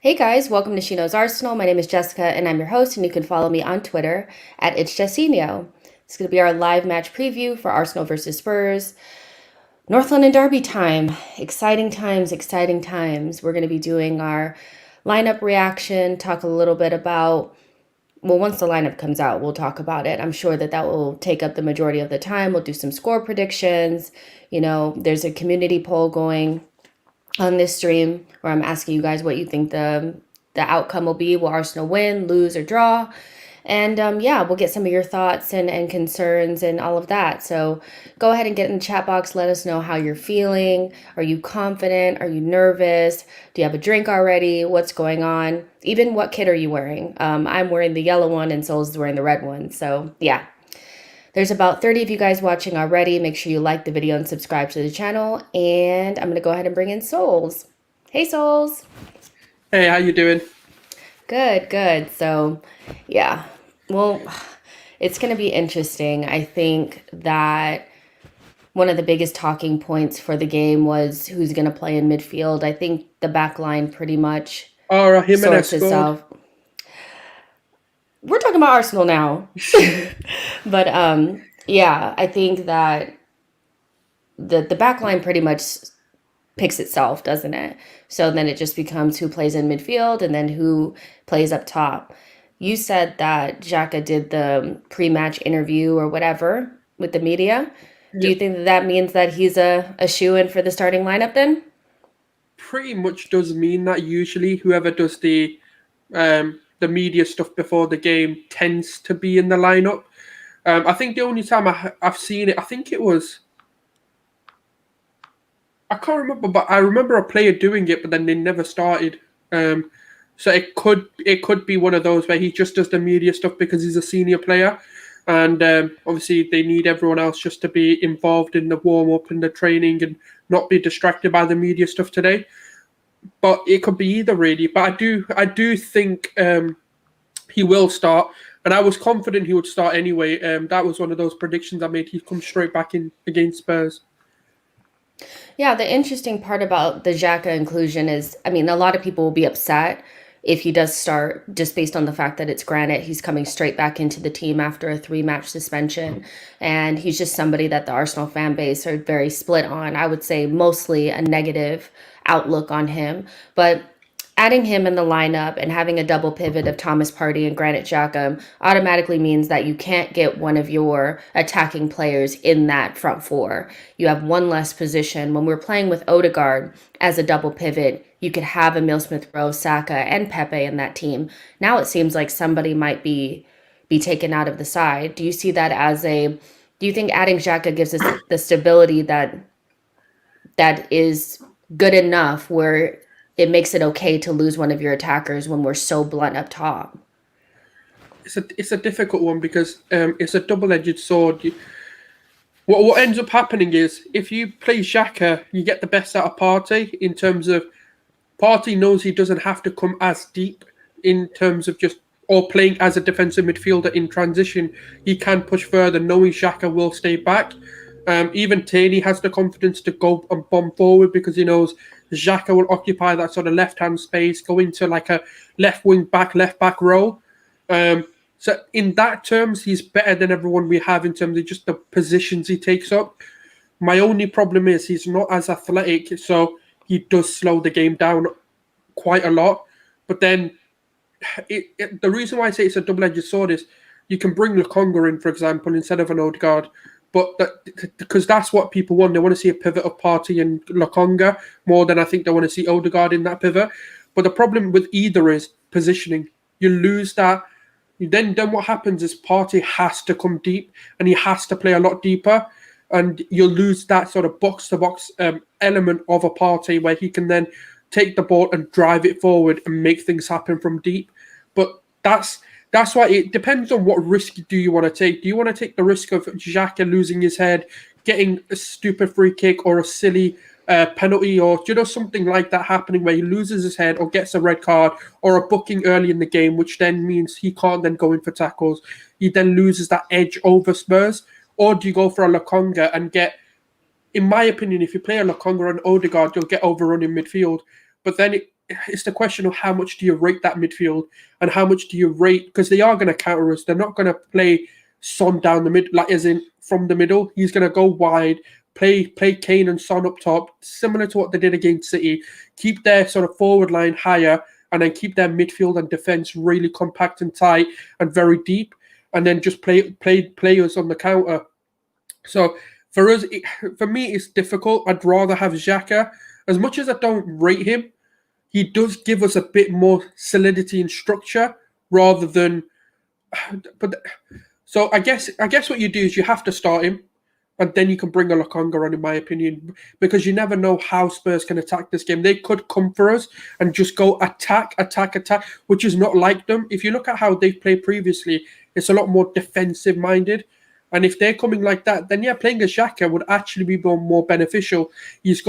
Hey guys, welcome to SheKnowsArsenal. My name is Jessica and I'm your host, and you can follow me on Twitter at It's Jessinho. It's going to be our live match preview for Arsenal versus Spurs. North London Derby time. Exciting times, exciting times. We're going to be doing our lineup reaction, talk a little bit about, well, once the lineup comes out, we'll talk about it. I'm sure that will take up the majority of the time. We'll do some score predictions. There's a community poll going on this stream where I'm asking you guys what you think the outcome will be. Will Arsenal win, lose, or draw? And yeah, we'll get some of your thoughts and concerns and all of that. So go ahead and get in the chat box. Let us know how you're feeling. Are you confident? Are you nervous? Do you have a drink already? What's going on? Even what kit are you wearing? I'm wearing the yellow one and Sol's wearing the red one. So yeah, there's about 30 of you guys watching already. Make sure you like the video and subscribe to the channel. And I'm going to go ahead and bring in Souls. Hey, Souls. Hey, how you doing? Good, good. So, yeah. Well, it's going to be interesting. I think that one of the biggest talking points for the game was who's going to play in midfield. I think the back line pretty much Oh, Jimenez sorts scored. itself. We're talking about Arsenal now. But yeah, I think that the back line pretty much picks itself, doesn't it? So then it just becomes who plays in midfield and then who plays up top. You said that Xhaka did the pre-match interview or whatever with the media. Do you Yep, think that means that he's a shoe-in for the starting lineup then? pretty much does mean that usually whoever does the media stuff before the game tends to be in the lineup. I think the only time I've seen it, I think it was I can't remember, but I remember a player doing it, but then they never started. Um, so it could be one of those where he just does the media stuff because he's a senior player, and obviously they need everyone else just to be involved in the warm up and the training and not be distracted by the media stuff today. But it could be either really. But I do think he will start, and I was confident he would start anyway. That was one of those predictions I made. He'd come straight back in against Spurs. Yeah, the interesting part about the Xhaka inclusion is, I mean, a lot of people will be upset if he does start just based on the fact that it's Granite. He's coming straight back into the team after a three-match suspension. And he's just somebody that the Arsenal fan base are very split on. I would say mostly a negative outlook on him. But adding him in the lineup and having a double pivot of Thomas Partey and Granit Xhaka automatically means that you can't get one of your attacking players in that front four. You have one less position. When we're playing with Odegaard as a double pivot, you could have Emile Smith-Rowe, Saka, and Pepe in that team. Now it seems like somebody might be taken out of the side. Do you see that as a? Do you think adding Xhaka gives us the stability that is good enough where it makes it okay to lose one of your attackers when we're so blunt up top? It's a difficult one because it's a double edged sword. What ends up happening is if you play Xhaka, you get the best out of Partey in terms of Partey knows he doesn't have to come as deep in terms of just or playing as a defensive midfielder in transition. He can push further, knowing Xhaka will stay back. Even Taney has the confidence to go and bomb forward because he knows Xhaka will occupy that sort of left-hand space, go into like a left back role. So in that terms, he's better than everyone we have in terms of just the positions he takes up. My only problem is he's not as athletic, so he does slow the game down quite a lot. But then the reason why I say it's a double-edged sword is you can bring Lukonga in, for example, instead of an Odegaard. But because that's what people want. They want to see a pivot of Partey and Lukonga more than I think they want to see Odegaard in that pivot. But the problem with either is positioning. You lose that. Then what happens is Partey has to come deep and he has to play a lot deeper. And you'll lose that sort of box-to-box element of a Partey where he can then take the ball and drive it forward and make things happen from deep. But that's why it depends on what risk do you want to take. Do you want to take the risk of Xhaka losing his head, getting a stupid free kick or a silly penalty or something like that happening where he loses his head or gets a red card or a booking early in the game, which then means he can't then go in for tackles. He then loses that edge over Spurs. Or do you go for a Lukonga and get, in my opinion, if you play a Lukonga and Odegaard, you'll get overrun in midfield. But then it's the question of how much do you rate that midfield and how much do you rate, because they are going to counter us. They're not going to play Son down the mid, like as in from the middle. He's going to go wide, play Kane and Son up top, similar to what they did against City. Keep their sort of forward line higher, and then keep their midfield and defense really compact and tight and very deep, and then just play us on the counter. So for us, for me, it's difficult. I'd rather have Xhaka. As much as I don't rate him, he does give us a bit more solidity and structure rather than. But so I guess what you do is you have to start him, and then you can bring a Lokonga on, in my opinion, because you never know how Spurs can attack this game. They could come for us and just go attack, which is not like them. If you look at how they've played previously, it's a lot more defensive minded. And if they're coming like that, then yeah, playing a Xhaka would actually be more beneficial. He's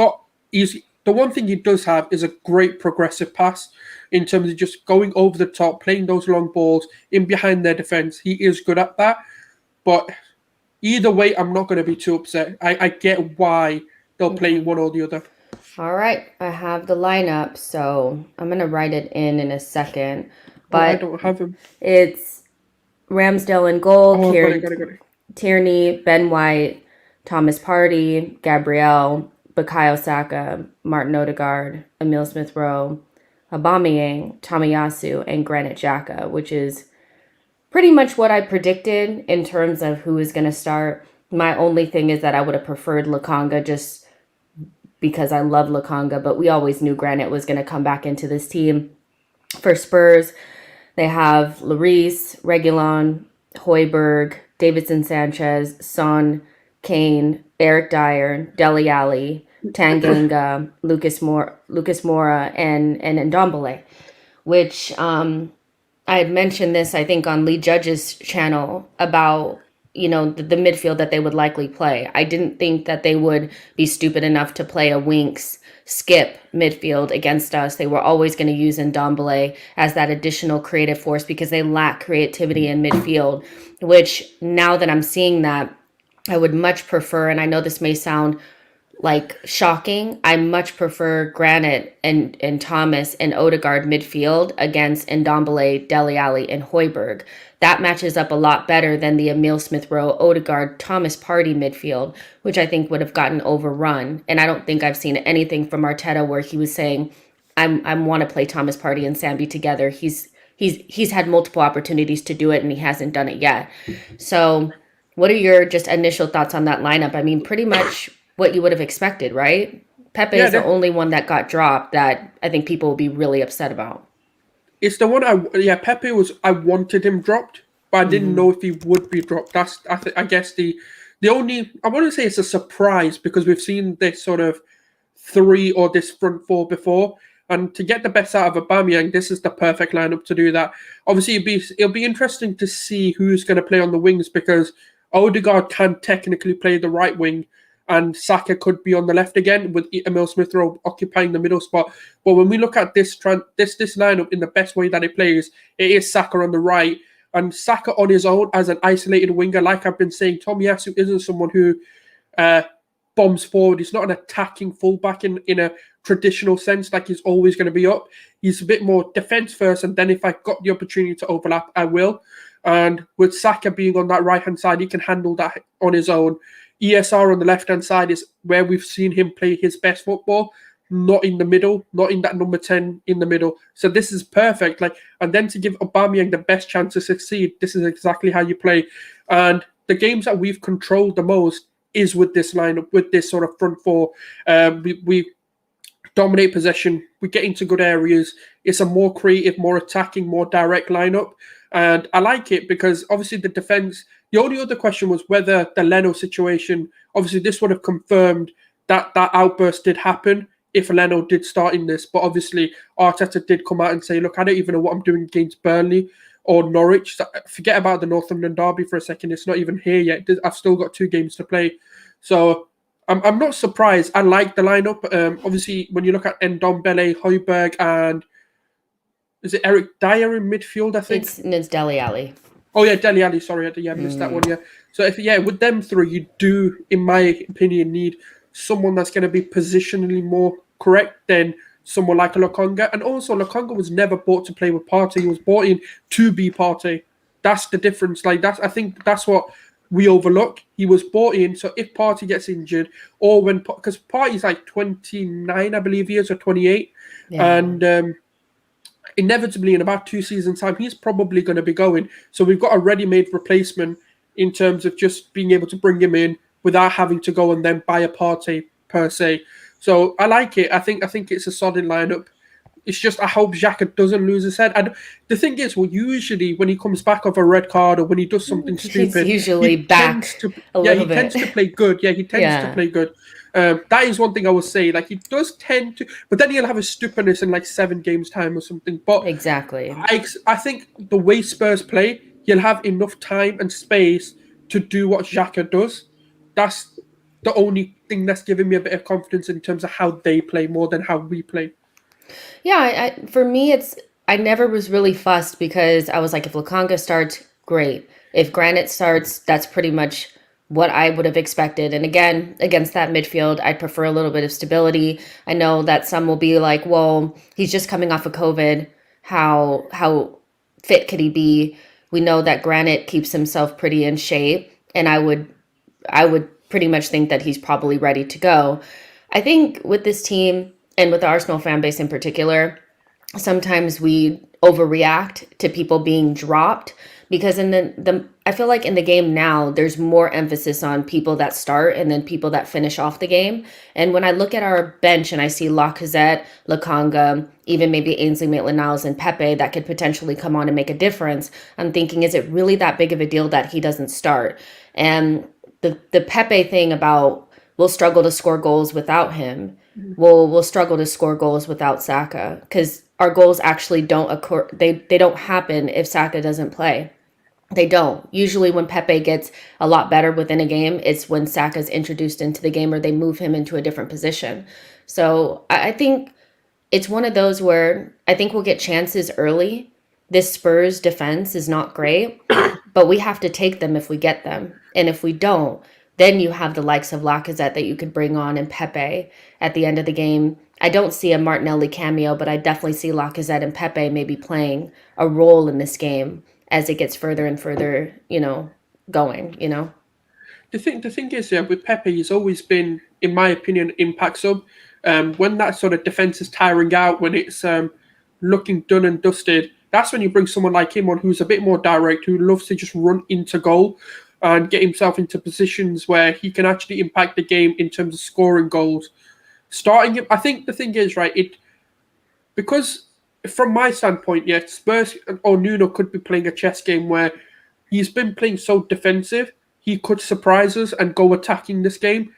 the one thing he does have is a great progressive pass in terms of just going over the top, playing those long balls in behind their defense. He is good at that. But either way, I'm not going to be too upset. I get why they'll play one or the other. All right, I have the lineup, so I'm going to write it in a second. But I don't have him. It's Ramsdale in goal, got it. Tierney, Ben White, Thomas Partey, Gabriel, Bukayo Saka, Martin Odegaard, Emile Smith-Rowe, Aubameyang, Tomiyasu, and Granit Xhaka, which is pretty much what I predicted in terms of who is going to start. My only thing is that I would have preferred Lokonga just because I love Lokonga, but we always knew Granit was going to come back into this team. For Spurs, they have Lloris, Reguilon, Højbjerg, Davidson Sanchez, Son, Kane, Eric Dyer, Dele Alli, Tanganga, Lucas Moura, and Ndombele, which I had mentioned this, I think, on Lee Judge's channel about, the midfield that they would likely play. I didn't think that they would be stupid enough to play a Winks skip midfield against us. They were always going to use Ndombele as that additional creative force because they lack creativity in midfield, which now that I'm seeing that, I would much prefer, and I know this may sound like shocking, I much prefer Granit and Thomas and Odegaard midfield against Ndombele, Dele Alli, and Højbjerg. That matches up a lot better than the Emile Smith-Rowe, Odegaard, Thomas Partey midfield, which I think would have gotten overrun. And I don't think I've seen anything from Arteta where he was saying, I want to play Thomas Partey and Sambi together. He's had multiple opportunities to do it and he hasn't done it yet. So what are your just initial thoughts on that lineup? I mean, pretty much what you would have expected, right? Pepe is the only one that got dropped that I think people will be really upset about. It's the one Pepe I wanted him dropped, but I didn't know if he would be dropped. That's I guess the only, I wouldn't say it's a surprise because we've seen this sort of three or this front four before. And to get the best out of Aubameyang, this is the perfect lineup to do that. Obviously, it'll be interesting to see who's going to play on the wings because Odegaard can technically play the right wing and Saka could be on the left again with Emile Smith-Rowe occupying the middle spot. But when we look at this lineup in the best way that it plays, it is Saka on the right. And Saka on his own as an isolated winger, like I've been saying, Tomiyasu isn't someone who bombs forward. He's not an attacking fullback in a traditional sense, like he's always going to be up. He's a bit more defence first, and then if I got the opportunity to overlap, I will. And with Saka being on that right-hand side, he can handle that on his own. ESR on the left-hand side is where we've seen him play his best football, not in the middle, not in that number 10 in the middle. So this is perfect. And then to give Aubameyang the best chance to succeed, this is exactly how you play. And the games that we've controlled the most is with this lineup, with this sort of front four. We dominate possession. We get into good areas. It's a more creative, more attacking, more direct lineup. And I like it because obviously the defense, the only other question was whether the Leno situation, obviously this would have confirmed that outburst did happen if Leno did start in this. But obviously Arteta did come out and say, look, I don't even know what I'm doing against Burnley or Norwich. So forget about the Northumberland derby for a second. It's not even here yet. I've still got 2 games to play. So I'm not surprised. I like the lineup. Obviously, when you look at Ndombele, Højbjerg, and is it Eric Dyer in midfield, I think? It's Dele Alli. Oh, yeah, Dele Alli. Sorry, I missed that one, yeah. So, with them 3, you do, in my opinion, need someone that's going to be positionally more correct than someone like a Lokonga. And also, Lokonga was never bought to play with Partey. He was bought in to be Partey. That's the difference. Like I think that's what we overlook. He was bought in, so if Partey gets injured, or because Partey's like 29, I believe he is, or 28, Yeah. and inevitably in about 2 seasons' time, he's probably going to be going. So we've got a ready-made replacement in terms of just being able to bring him in without having to go and then buy a party per se. So I like it. I think it's a solid lineup. It's just I hope Xhaka doesn't lose his head. And the thing is, well, usually when he comes back off a red card or when he does something He's stupid, usually he tends back to a yeah little he bit. tends to play good. Yeah, he tends to Yeah, play good. That is one thing I will say. Like he does tend to, but then he'll have a stupidness in like 7 games time or something. But exactly. I think the way Spurs play, he'll have enough time and space to do what Xhaka does. That's the only thing that's giving me a bit of confidence in terms of how they play more than how we play. Yeah, for me, I never was really fussed because I was like, if Lakanga starts, great. If Granite starts, that's pretty much what I would have expected. And again, against that midfield, I'd prefer a little bit of stability. I know that some will be like, well, he's just coming off of COVID. How fit could he be? We know that Granite keeps himself pretty in shape, and I would pretty much think that he's probably ready to go. I think with this team and with the Arsenal fan base in particular, sometimes we overreact to people being dropped because in the I feel like in the game now there's more emphasis on people that start and then people that finish off the game. And when I look at our bench and I see Lacazette, Lakanga, even maybe Ainsley Maitland-Niles and Pepe that could potentially come on and make a difference, I'm thinking, is it really that big of a deal that he doesn't start? And the Pepe thing about we'll struggle to score goals without him. We'll struggle to score goals without Saka because our goals actually don't occur. They don't happen if Saka doesn't play. They don't. Usually, when Pepe gets a lot better within a game, it's when Saka's introduced into the game or they move him into a different position. So I think it's one of those where I think we'll get chances early. This Spurs defense is not great, but we have to take them if we get them. And if we don't, then you have the likes of Lacazette that you could bring on and Pepe at the end of the game. I don't see a Martinelli cameo, but I definitely see Lacazette and Pepe maybe playing a role in this game as it gets further and further, going. The thing is, yeah, with Pepe, he's always been, in my opinion, impact sub. When that sort of defense is tiring out, when it's looking done and dusted, that's when you bring someone like him on who's a bit more direct, who loves to just run into goal and get himself into positions where he can actually impact the game in terms of scoring goals. Starting him, I think the thing is, right, because from my standpoint, yeah, Spurs or Nuno could be playing a chess game where he's been playing so defensive, he could surprise us and go attacking this game.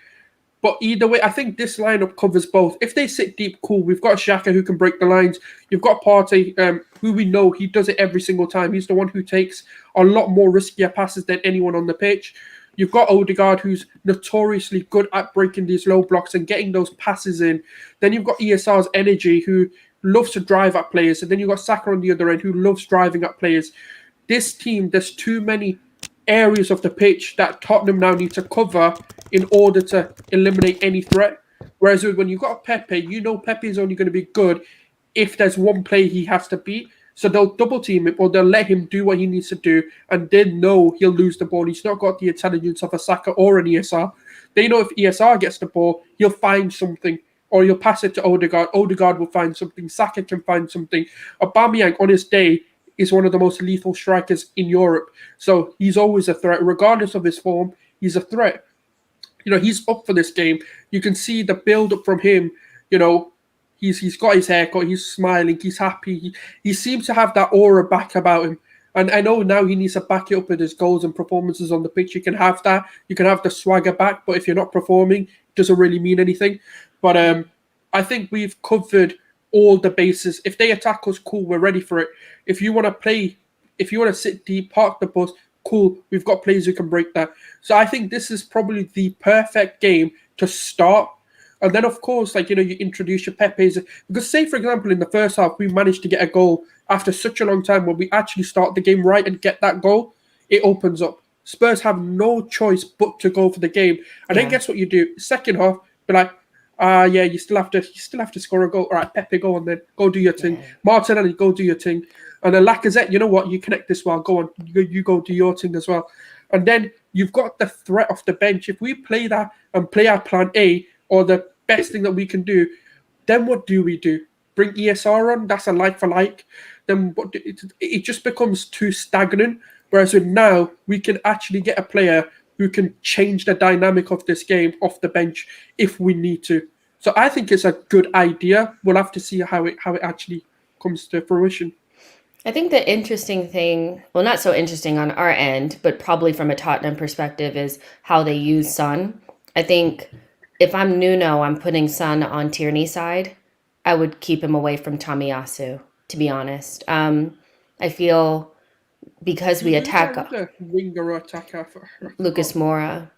But either way, I think this lineup covers both. If they sit deep, cool. We've got Xhaka who can break the lines. You've got Partey, who we know he does it every single time. He's the one who takes a lot more riskier passes than anyone on the pitch. You've got Odegaard, who's notoriously good at breaking these low blocks and getting those passes in. Then you've got ESR's energy, who loves to drive at players. And then you've got Saka on the other end, who loves driving at players. This team, there's too many areas of the pitch that Tottenham now need to cover in order to eliminate any threat. Whereas when you've got Pepe, you know Pepe is only going to be good if there's one play he has to beat. So they'll double team him or they'll let him do what he needs to do, and they know he'll lose the ball. He's not got the intelligence of a Saka or an ESR. They know if ESR gets the ball, he'll find something or he'll pass it to Odegaard. Odegaard will find something. Saka can find something. Aubameyang on his day is one of the most lethal strikers in Europe. So he's always a threat. Regardless of his form, he's a threat. He's up for this game. You can see the build-up from him. He's got his haircut. He's smiling. He's happy. He seems to have that aura back about him. And I know now he needs to back it up with his goals and performances on the pitch. You can have that. You can have the swagger back. But if you're not performing, it doesn't really mean anything. But I think we've covered all the bases. If they attack us, cool, we're ready for it. If you want to sit deep, park the bus, cool, we've got players who can break that. So I think this is probably the perfect game to start. And then, of course, you introduce your Pepe's. Because say, for example, in the first half, we managed to get a goal after such a long time when we actually start the game right and get that goal, it opens up. Spurs have no choice but to go for the game. And then Yeah. guess what you do? Second half, be like, Yeah, you still have to score a goal. All right, Pepe, go on then, go do your thing. Yeah. Martinelli, go do your thing. And then Lacazette, you know what? You connect this well. Go on, you go do your thing as well. And then you've got the threat off the bench. If we play that and play our plan A, or the best thing that we can do, then what do we do? Bring ESR on? That's a like for like. Then it just becomes too stagnant. Whereas with now, we can actually get a player who can change the dynamic of this game off the bench if we need to. So I think it's a good idea. We'll have to see how it actually comes to fruition. I think the interesting thing, well, not so interesting on our end, but probably from a Tottenham perspective, is how they use Son. I think if I'm Nuno, I'm putting Son on Tierney's side. I would keep him away from Tomiyasu, to be honest. I feel because we Who's attack our other winger or attacker? I Lucas forgot. Moura,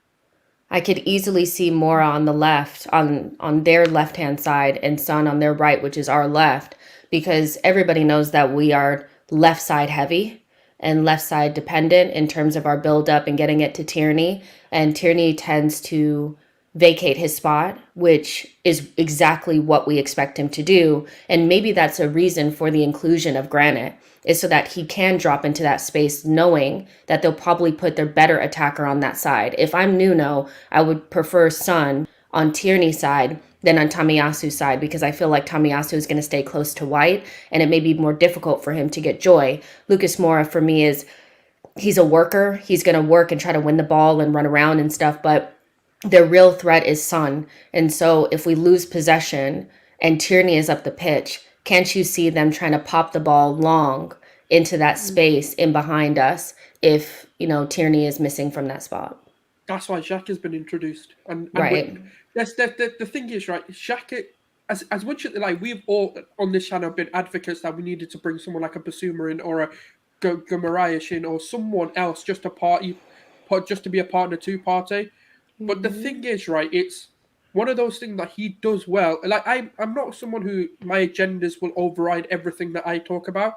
I could easily see Mora on the left, on their left hand side, and Son on their right, which is our left, because everybody knows that we are left side heavy and left side dependent in terms of our build up and getting it to Tierney. And Tierney tends to vacate his spot, which is exactly what we expect him to do. And maybe that's a reason for the inclusion of Granite, is so that he can drop into that space knowing that they'll probably put their better attacker on that side. If I'm Nuno, I would prefer Son on Tierney's side than on Tomiyasu's side, because I feel like Tomiyasu is going to stay close to White and it may be more difficult for him to get joy. Lucas Moura for me is, he's a worker. He's going to work and try to win the ball and run around and stuff, but their real threat is Son. And so if we lose possession and Tierney is up the pitch, can't you see them trying to pop the ball long into that space in behind us if, Tierney is missing from that spot? That's why Xhaka has been introduced, and Right. the thing is, right, Xhaka, as much as like we've all on this channel been advocates that we needed to bring someone like a Basuma in or a Gumarayash in or someone else just to just to be a partner to party. But the thing is, right, it's one of those things that he does well. Like I'm not someone who my agendas will override everything that I talk about.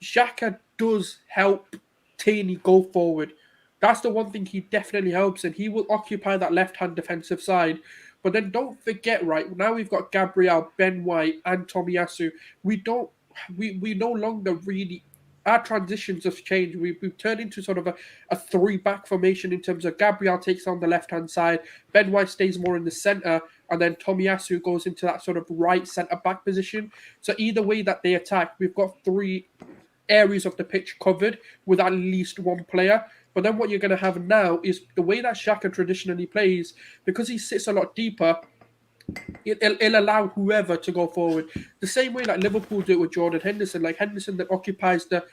Xhaka does help Tierney go forward. That's the one thing he definitely helps, and he will occupy that left-hand defensive side. But then don't forget, right, now we've got Gabriel, Ben White, and Tomiyasu. We don't we no longer really, our transitions have changed. We've turned into sort of a three-back formation in terms of Gabriel takes on the left-hand side, Ben White stays more in the centre, and then Tomiyasu goes into that sort of right centre-back position. So either way that they attack, we've got three areas of the pitch covered with at least one player. But then what you're going to have now is the way that Xhaka traditionally plays, because he sits a lot deeper, it'll allow whoever to go forward. The same way like Liverpool do it with Jordan Henderson, like Henderson that occupies the,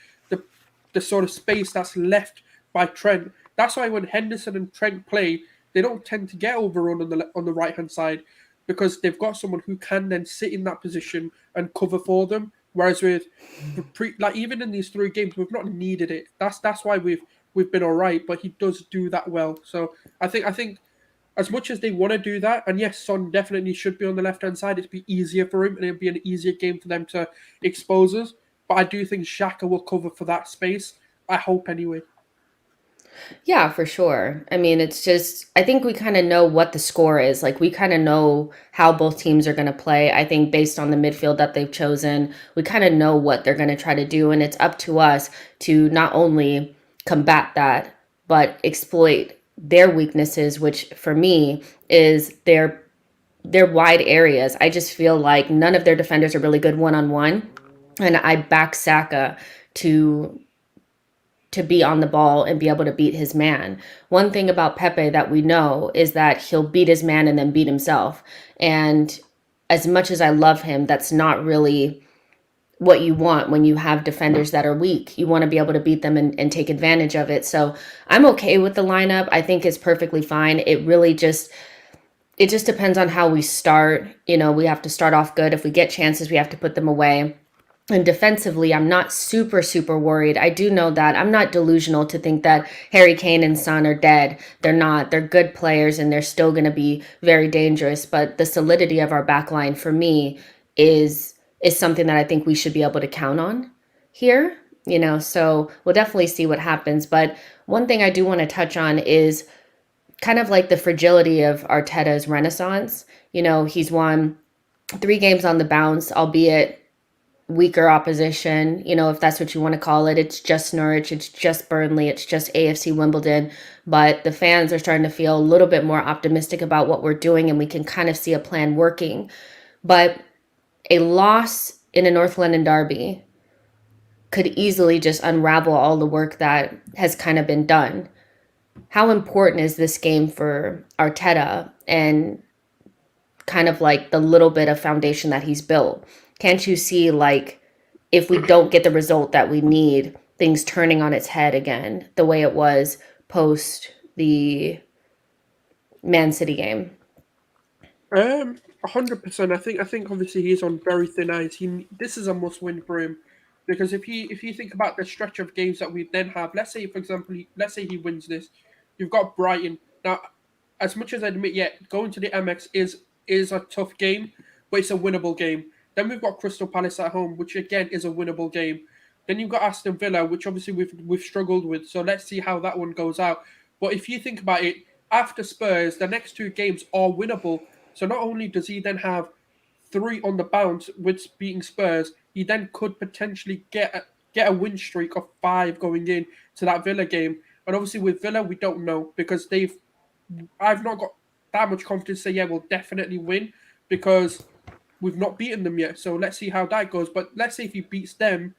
the sort of space that's left by Trent. That's why when Henderson and Trent play, they don't tend to get overrun on the right hand side because they've got someone who can then sit in that position and cover for them. Whereas with like even in these three games, we've not needed it. That's why we've been all right. But he does do that well. So I think as much as they want to do that, and yes, Son definitely should be on the left hand side. It'd be easier for him, and it'd be an easier game for them to expose us. But I do think Xhaka will cover for that space. I hope anyway. Yeah, for sure. I mean, it's just, I think we kind of know what the score is. Like, we kind of know how both teams are going to play. I think based on the midfield that they've chosen, we kind of know what they're going to try to do. And it's up to us to not only combat that, but exploit their weaknesses, which for me is their wide areas. I just feel like none of their defenders are really good one on one. And I back Saka to be on the ball and be able to beat his man. One thing about Pepe that we know is that he'll beat his man and then beat himself. And as much as I love him, that's not really what you want when you have defenders that are weak. You want to be able to beat them and take advantage of it. So I'm okay with the lineup. I think it's perfectly fine. It just depends on how we start. We have to start off good. If we get chances, we have to put them away. And defensively, I'm not super, super worried. I do know that I'm not delusional to think that Harry Kane and Son are dead. They're not. They're good players and they're still going to be very dangerous. But the solidity of our back line for me is something that I think we should be able to count on here. So we'll definitely see what happens. But one thing I do want to touch on is kind of like the fragility of Arteta's renaissance. He's won 3 games on the bounce, albeit weaker opposition, if that's what you want to call it. It's just Norwich, it's just Burnley, it's just AFC Wimbledon. But the fans are starting to feel a little bit more optimistic about what we're doing, and we can kind of see a plan working. But a loss in a North London derby could easily just unravel all the work that has kind of been done. How important is this game for Arteta and kind of like the little bit of foundation that he's built? Can't you see, like, if we don't get the result that we need, things turning on its head again, the way it was post the Man City game? 100%. I think obviously he's on very thin ice. This is a must-win for him because if you think about the stretch of games that we then have, let's say for example, let's say he wins this, you've got Brighton now. As much as I admit, yeah, going to the MX is a tough game, but it's a winnable game. Then we've got Crystal Palace at home, which again is a winnable game. Then you've got Aston Villa, which obviously we've struggled with. So let's see how that one goes out. But if you think about it, after Spurs, the next 2 games are winnable. So not only does he then have 3 on the bounce with beating Spurs, he then could potentially get a win streak of 5 going in to that Villa game. And obviously with Villa, we don't know because I've not got that much confidence to say, yeah, we'll definitely win because we've not beaten them yet. So let's see how that goes. But let's say if he beats them,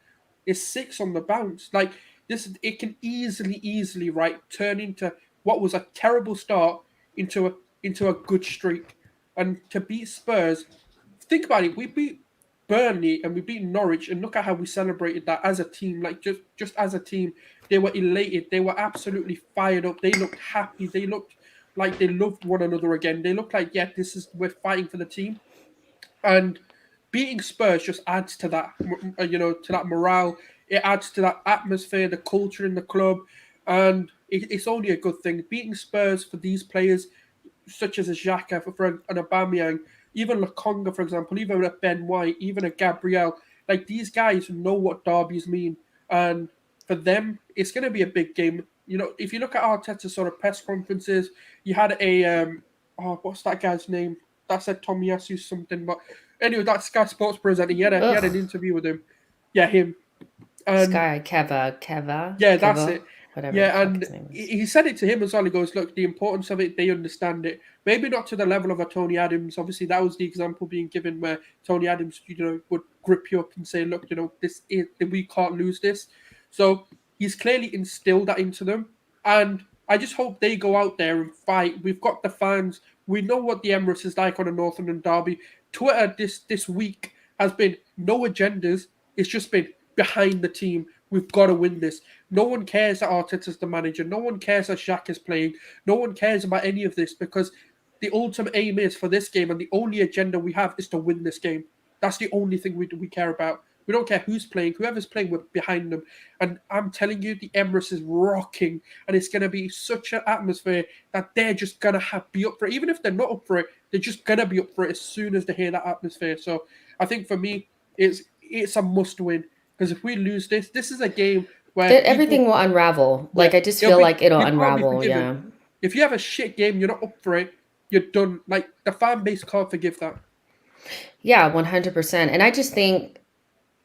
it's 6 on the bounce. Like this, it can easily, right, turn into what was a terrible start into a good streak. And to beat Spurs, think about it. We beat Burnley and we beat Norwich, and look at how we celebrated that as a team. Like just as a team, they were elated. They were absolutely fired up. They looked happy. They looked like they loved one another again. They looked like, yeah, we're fighting for the team. And beating Spurs just adds to that, to that morale. It adds to that atmosphere, the culture in the club, and it's only a good thing. Beating Spurs for these players, such as a Xhaka, for an Aubameyang, even Lokonga, for example, even a Ben White, even a Gabriel, like these guys know what derbies mean, and for them, it's going to be a big game. If you look at Arteta's sort of press conferences, you had what's that guy's name? That said Tomiyasu something, but anyway, that Sky Sports presenter, he had an Ugh. interview with him. Yeah, him. And Sky, yeah, that's Keva, it. whatever the Yeah, fuck and his name is. he said it to him as well. He goes, "Look, the importance of it, they understand it. Maybe not to the level of a Tony Adams. Obviously, that was the example being given where Tony Adams, would grip you up and say, look, we can't lose this.' So he's clearly instilled that into them, and I just hope they go out there and fight. We've got the fans. We know what the Emirates is like on a North London derby. Twitter this week has been no agendas. It's just been behind the team. We've got to win this. No one cares that Arteta's the manager. No one cares that Shaq is playing. No one cares about any of this because the ultimate aim is for this game, and the only agenda we have is to win this game. That's the only thing we care about. We don't care who's playing. Whoever's playing, we're behind them. And I'm telling you, the Emirates is rocking, and it's going to be such an atmosphere that they're just going to be up for it. Even if they're not up for it, they're just going to be up for it as soon as they hear that atmosphere. So I think for me, it's a must win because if we lose this is a game where Everything people, will unravel. yeah, Like, I just feel like it'll you can't be unravel. forgiven. Yeah. If you have a shit game, you're not up for it, you're done. Like the fan base can't forgive that. Yeah, 100%. And I just think,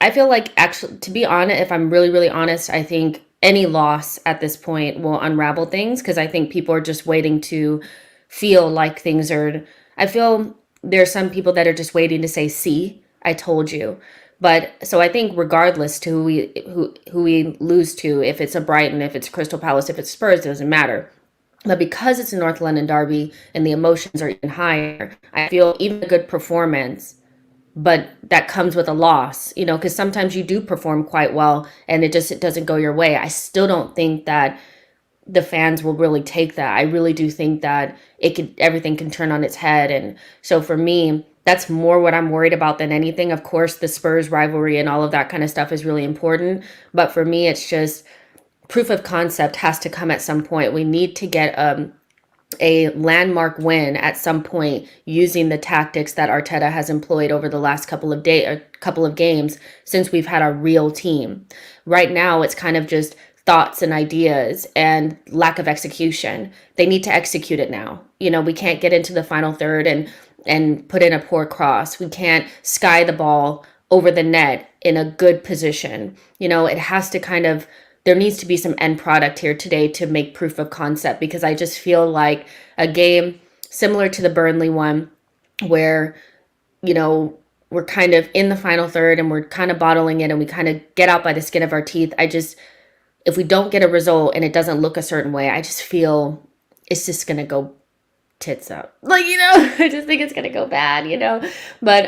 I feel like, actually, to be honest, if I'm really, really honest, I think any loss at this point will unravel things because I think people are just waiting to feel like things are. I feel there's some people that are just waiting to say, "See, I told you." But so I think regardless to who we lose to, if it's a Brighton, if it's Crystal Palace, if it's Spurs, it doesn't matter. But because it's a North London derby and the emotions are even higher, I feel even a good performance, but that comes with a loss, because sometimes you do perform quite well and it doesn't go your way. I still don't think that the fans will really take that. I really do think that everything can turn on its head. And so for me, that's more what I'm worried about than anything. Of course, the Spurs rivalry and all of that kind of stuff is really important. But for me, it's just proof of concept has to come at some point. We need to get a landmark win at some point using the tactics that Arteta has employed over the last couple of games since we've had a real team. Right now, it's kind of just thoughts and ideas and lack of execution. They need to execute it now. We can't get into the final third and put in a poor cross. We can't sky the ball over the net in a good position. It has to kind of, there needs to be some end product here today to make proof of concept, because I just feel like a game similar to the Burnley one where, we're kind of in the final third and we're kind of bottling it and we kind of get out by the skin of our teeth. If we don't get a result and it doesn't look a certain way, I just feel it's just going to go tits up. I just think it's going to go bad. But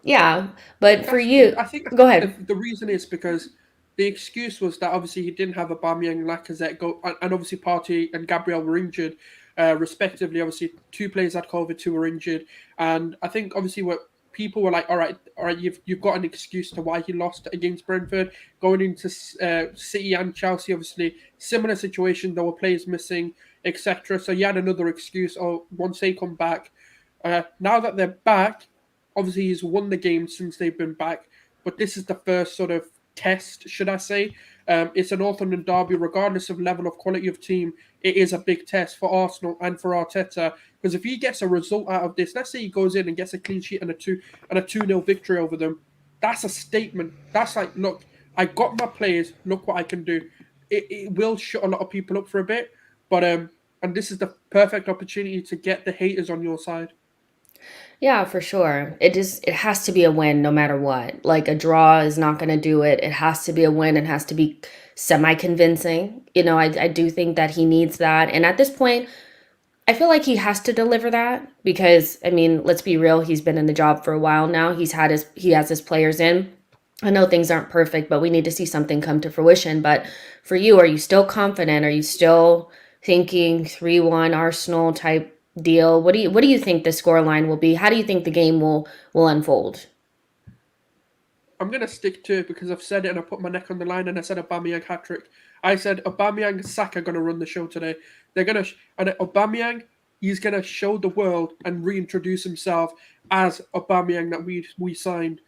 yeah, but for you, go ahead. The reason is because the excuse was that obviously he didn't have Aubameyang, Lacazette, and obviously Partey and Gabriel were injured, respectively. Obviously, two players had COVID, two were injured, and I think obviously what people were like, all right, you've got an excuse to why he lost against Brentford. Going into City and Chelsea, obviously similar situation. There were players missing, etc. So you had another excuse. Oh, once they come back, now that they're back, obviously he's won the game since they've been back, but this is the first sort of test, should I say. It's a North London derby, regardless of level of quality of team. It is a big test for Arsenal and for Arteta, because if he gets a result out of this, let's say he goes in and gets a clean sheet and a 2-0 victory over them, that's a statement. That's like, look, I got my players, look what I can do. It will shut a lot of people up for a bit, but and this is the perfect opportunity to get the haters on your side. Yeah, for sure. It has to be a win no matter what. Like a draw is not going to do it. It has to be a win. It has to be semi convincing. I do think that he needs that. And at this point, I feel like he has to deliver that because, I mean, let's be real, he's been in the job for a while now. He has his players in. I know things aren't perfect, but we need to see something come to fruition. But for you, are you still confident? Are you still thinking 3-1 Arsenal type deal? What do you think the scoreline will be? How do you think the game will unfold? I'm going to stick to it because I've said it and I put my neck on the line and I said Aubameyang hat trick. I said Aubameyang and Saka are going to run the show today. They're going to, and Aubameyang, he's going to show the world and reintroduce himself as Aubameyang that we signed.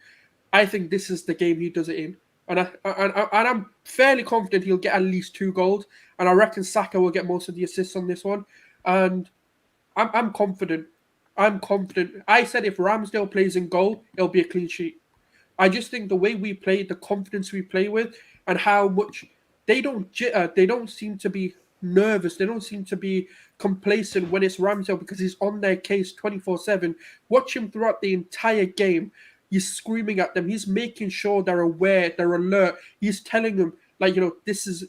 I think this is the game he does it in. And I'm fairly confident he'll get at least 2 goals. And I reckon Saka will get most of the assists on this one. And I'm confident. I'm confident. I said if Ramsdale plays in goal, it'll be a clean sheet. I just think the way we play, the confidence we play with, and how much they don't jitter, they don't seem to be nervous, they don't seem to be complacent when it's Ramsdale because he's on their case 24/7. Watch him throughout the entire game. He's screaming at them. He's making sure they're aware, they're alert. He's telling them, like, this is,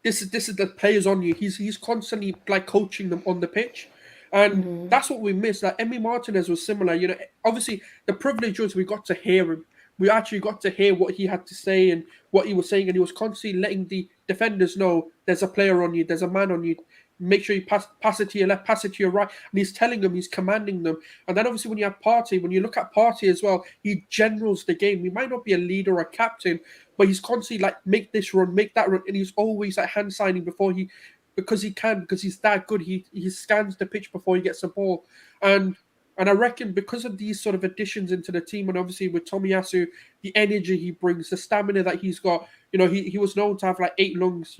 this is the players on you. He's constantly like coaching them on the pitch. And Hmm. that's what we missed. Like Emi Martinez was similar. Obviously the privilege was we got to hear him. We actually got to hear what he had to say and what he was saying, and he was constantly letting the defenders know there's a player on you, there's a man on you. Make sure you pass it to your left, pass it to your right, and he's telling them, he's commanding them. And then obviously when you have Partey, when you look at Partey as well, he generals the game. He might not be a leader or a captain, but he's constantly like, make this run, make that run, and he's always like hand signing before he because he's that good. He scans the pitch before he gets the ball, and I reckon because of these sort of additions into the team, and obviously with Tomiyasu, the energy he brings, the stamina that he's got, he was known to have like 8 lungs.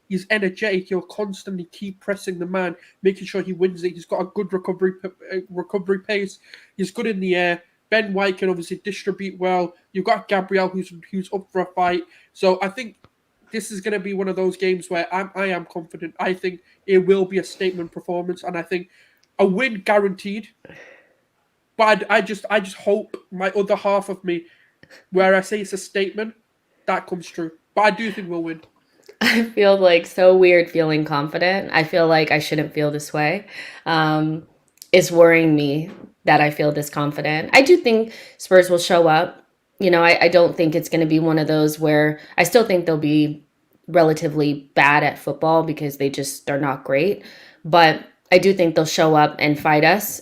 He's energetic. He'll constantly keep pressing the man, making sure he wins it. He's got a good recovery pace. He's good in the air. Ben White can obviously distribute well. You've got Gabriel who's up for a fight. So I think this is going to be one of those games where I am confident. I think it will be a statement performance, and I think a win guaranteed. But I just hope my other half of me, where I say it's a statement, that comes true. But I do think we'll win. I feel like so weird feeling confident. I feel like I shouldn't feel this way. Um, it's worrying me that I feel this confident. I do think Spurs will show up. I don't think it's going to be one of those where I still think they'll be relatively bad at football because they just are not great. But I do think they'll show up and fight us.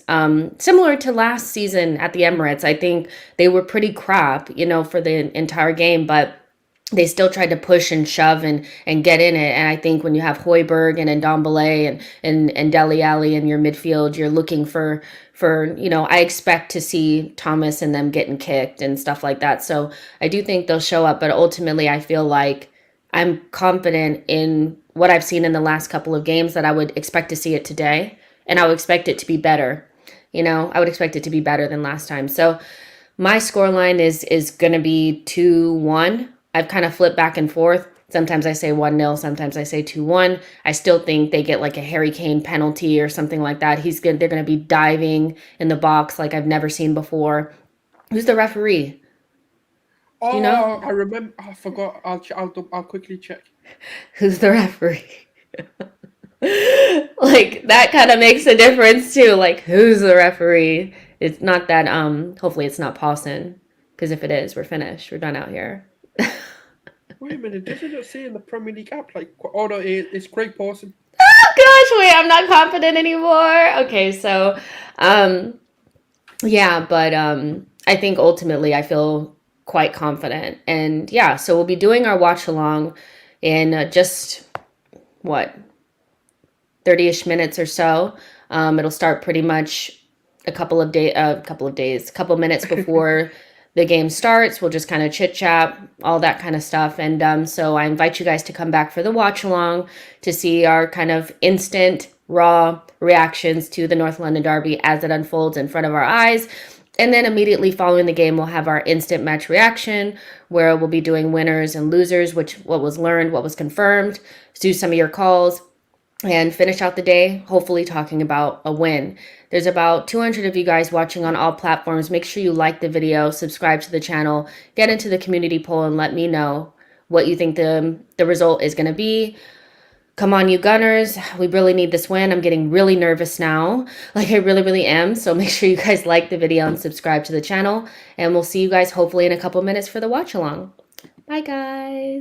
Similar to last season at the Emirates, I think they were pretty crap, for the entire game, but they still tried to push and shove and get in it. And I think when you have Hoiberg and Ndombele and Dele Alli in your midfield, you're looking for I expect to see Thomas and them getting kicked and stuff like that. So I do think they'll show up, but ultimately I feel like I'm confident in what I've seen in the last couple of games that I would expect to see it today, and I would expect it to be better. I would expect it to be better than last time. So my scoreline is going to be 2-1. I've kind of flipped back and forth. Sometimes I say 1-0, sometimes I say 2-1. I still think they get like a Harry Kane penalty or something like that. They're going to be diving in the box like I've never seen before. Who's the referee? Do you know? Oh, I remember. I forgot. I'll quickly check. Who's the referee? Like that kind of makes a difference too. Like who's the referee? It's not that hopefully it's not Paulson, because if it is, we're finished. We're done out here. Wait a minute. Doesn't it say in the Premier League app like? Oh no, it's Craig Pawson. Gosh, wait, I'm not confident anymore. Okay, so yeah, but I think ultimately I feel quite confident. And yeah, so we'll be doing our watch along in just what 30ish minutes or so. It'll start pretty much a couple minutes before the game starts. We'll just kind of chit chat, all that kind of stuff. And so I invite you guys to come back for the watch along to see our kind of instant, raw reactions to the North London Derby as it unfolds in front of our eyes. And then immediately following the game, we'll have our instant match reaction, where we'll be doing winners and losers, what was learned, what was confirmed, do some of your calls, and finish out the day, hopefully talking about a win. There's about 200 of you guys watching on all platforms. Make sure you like the video, subscribe to the channel, get into the community poll, and let me know what you think the result is going to be. Come on, you Gunners. We really need this win. I'm getting really nervous now. Like, I really, really am. So make sure you guys like the video and subscribe to the channel. And we'll see you guys hopefully in a couple minutes for the watch along. Bye, guys.